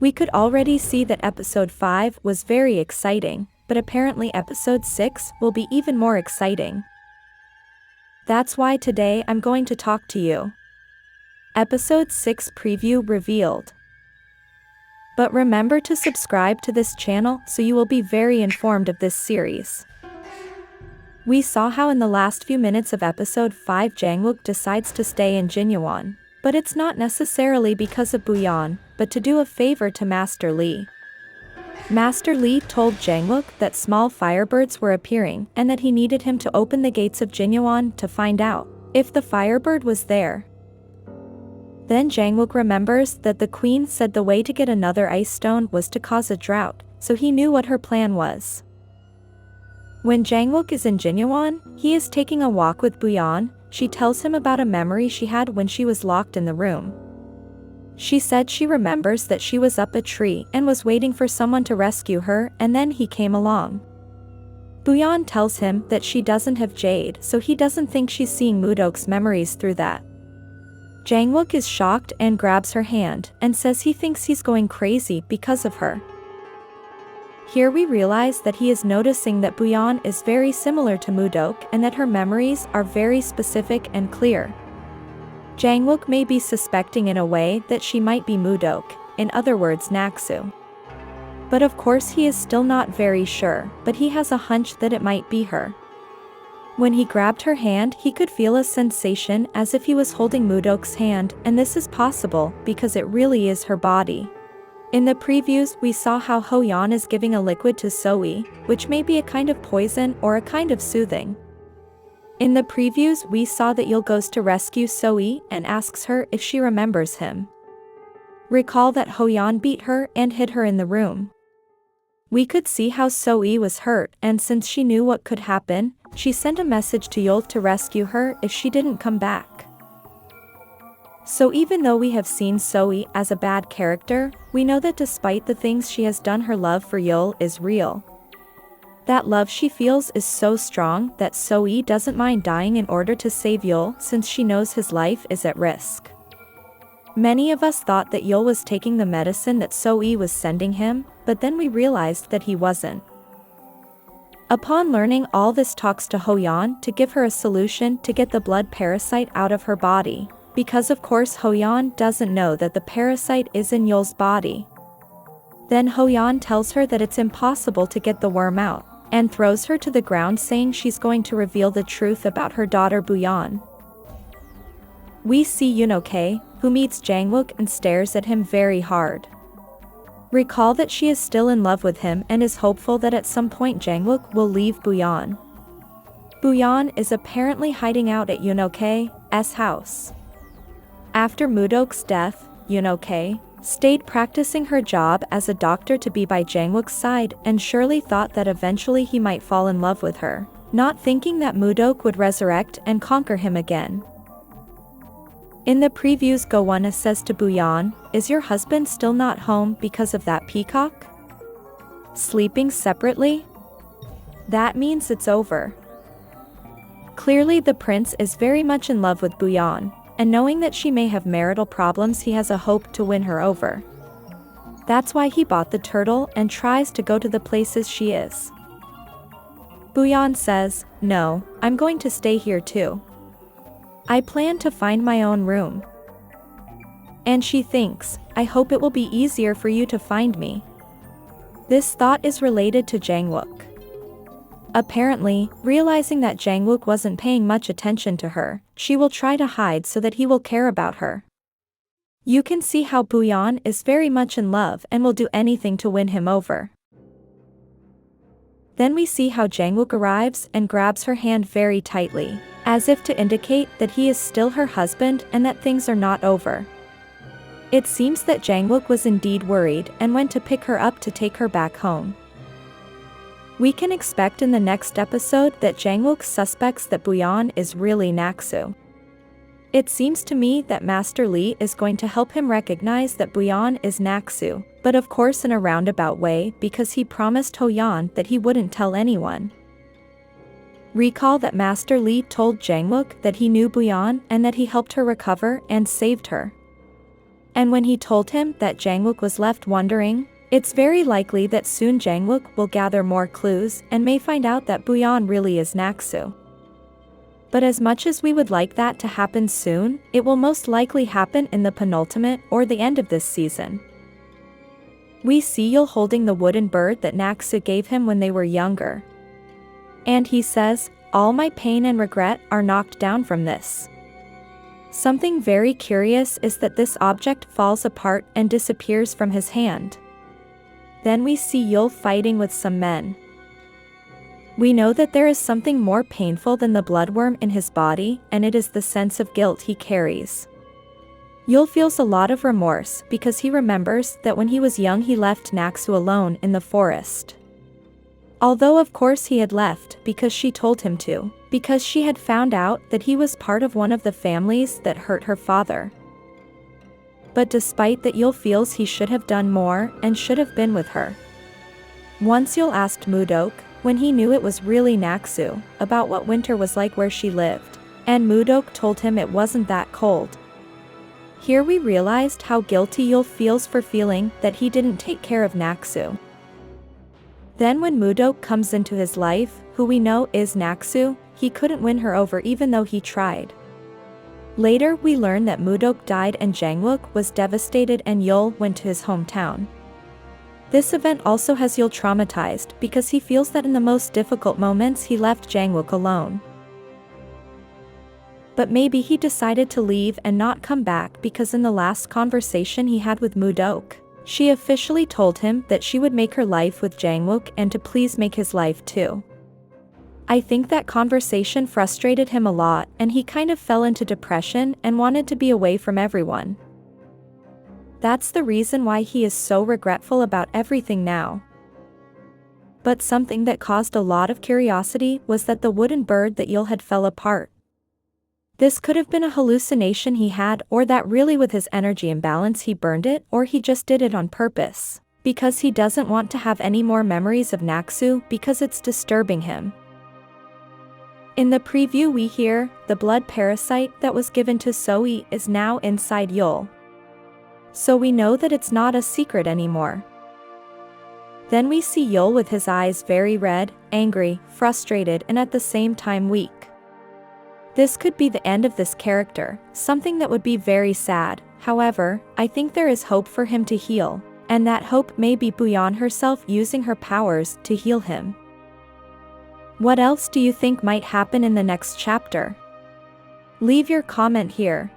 We could already see that episode 5 was very exciting, but apparently episode 6 will be even more exciting. That's why today I'm going to talk to you. Episode 6 preview revealed. But remember to subscribe to this channel so you will be very informed of this series. We saw how in the last few minutes of episode 5 Jae-wook decides to stay in Jinyeon, but it's not necessarily because of Buyeon, but to do a favor to Master Lee. Master Lee told Jae-wook that small firebirds were appearing and that he needed him to open the gates of Jinyeon to find out if the firebird was there. Then Jae-wook remembers that the queen said the way to get another ice stone was to cause a drought, so he knew what her plan was. When Jae-wook is in Jinyeon, he is taking a walk with Buyeon. She tells him about a memory she had when she was locked in the room. She said she remembers that she was up a tree and was waiting for someone to rescue her, and then he came along. Buyeon tells him that she doesn't have jade, so he doesn't think she's seeing Mudok's memories through that. Jae-wook is shocked and grabs her hand and says he thinks he's going crazy because of her. Here we realize that he is noticing that Buyeon is very similar to Mudok and that her memories are very specific and clear. Jae-wook may be suspecting in a way that she might be Mudok, in other words Naksu. But of course he is still not very sure, but he has a hunch that it might be her. When he grabbed her hand, he could feel a sensation as if he was holding Mudok's hand, and this is possible because it really is her body. In the previews, we saw how Hoyeon is giving a liquid to Soe, which may be a kind of poison or a kind of soothing. In the previews, we saw that Yeol goes to rescue Soe and asks her if she remembers him. Recall that Hoyeon beat her and hid her in the room. We could see how Soe was hurt, and since she knew what could happen, she sent a message to Yeol to rescue her if she didn't come back. So even though we have seen Soe as a bad character, we know that despite the things she has done, her love for Yeol is real. That love she feels is so strong that Soe doesn't mind dying in order to save Yeol since she knows his life is at risk. Many of us thought that Yeol was taking the medicine that Soe was sending him, but then we realized that he wasn't. Upon learning all this, talks to Hoyeon to give her a solution to get the blood parasite out of her body. Because of course Hoyeon doesn't know that the parasite is in Yeol's body. Then Hoyeon tells her that it's impossible to get the worm out, and throws her to the ground saying she's going to reveal the truth about her daughter Buyeon. We see Yoon-ok, who meets Jae-wook and stares at him very hard. Recall that she is still in love with him and is hopeful that at some point Jae-wook will leave Buyeon. Buyeon is apparently hiding out at Yoon-ok's house. After Mudok's death, Yoon-ok stayed practicing her job as a doctor to be by Jae-wook's side and surely thought that eventually he might fall in love with her, not thinking that Mudok would resurrect and conquer him again. In the previews, Go-won says to Buyeon, "Is your husband still not home because of that peacock? Sleeping separately? That means it's over." Clearly the prince is very much in love with Buyeon, and knowing that she may have marital problems, he has a hope to win her over. That's why he bought the turtle and tries to go to the places she is. Buyeon says, "No, I'm going to stay here too. I plan to find my own room." And she thinks, "I hope it will be easier for you to find me." This thought is related to Jae-wook. Apparently, realizing that Jae-wook wasn't paying much attention to her, she will try to hide so that he will care about her. You can see how Buyeon is very much in love and will do anything to win him over. Then we see how Jae-wook arrives and grabs her hand very tightly, as if to indicate that he is still her husband and that things are not over. It seems that Jae-wook was indeed worried and went to pick her up to take her back home. We can expect in the next episode that Jae-wook suspects that Buyeon is really Naksu. It seems to me that Master Lee is going to help him recognize that Buyeon is Naksu, but of course in a roundabout way because he promised Hoyeon that he wouldn't tell anyone. Recall that Master Lee told Jae-wook that he knew Buyeon and that he helped her recover and saved her. And when he told him that Jae-wook was left wondering, it's very likely that soon Jae-wook will gather more clues and may find out that Buyeon really is Naksu. But as much as we would like that to happen soon, it will most likely happen in the penultimate or the end of this season. We see Yul holding the wooden bird that Naksu gave him when they were younger. And he says, "All my pain and regret are knocked down from this." Something very curious is that this object falls apart and disappears from his hand. Then we see Yul fighting with some men. We know that there is something more painful than the bloodworm in his body, and it is the sense of guilt he carries. Yul feels a lot of remorse because he remembers that when he was young he left Naksu alone in the forest. Although of course he had left because she told him to, because she had found out that he was part of one of the families that hurt her father. But despite that, Yul feels he should have done more and should have been with her. Once Yul asked Mudok, when he knew it was really Naksu, about what winter was like where she lived, and Mudok told him it wasn't that cold. Here we realized how guilty Yul feels for feeling that he didn't take care of Naksu. Then when Mudok comes into his life, who we know is Naksu, he couldn't win her over even though he tried. Later we learn that Mudok died and Jae-wook was devastated and Yul went to his hometown. This event also has Yul traumatized because he feels that in the most difficult moments he left Jae-wook alone. But maybe he decided to leave and not come back because in the last conversation he had with Mudok, she officially told him that she would make her life with Jae-wook and to please make his life too. I think that conversation frustrated him a lot and he kind of fell into depression and wanted to be away from everyone. That's the reason why he is so regretful about everything now. But something that caused a lot of curiosity was that the wooden bird that Yul had fell apart. This could have been a hallucination he had, or that really with his energy imbalance he burned it, or he just did it on purpose, because he doesn't want to have any more memories of Naksu because it's disturbing him. In the preview we hear, the blood parasite that was given to Soi is now inside Yul. So we know that it's not a secret anymore. Then we see Yul with his eyes very red, angry, frustrated and at the same time weak. This could be the end of this character, something that would be very sad. However, I think there is hope for him to heal, and that hope may be Buyeon herself using her powers to heal him. What else do you think might happen in the next chapter? Leave your comment here.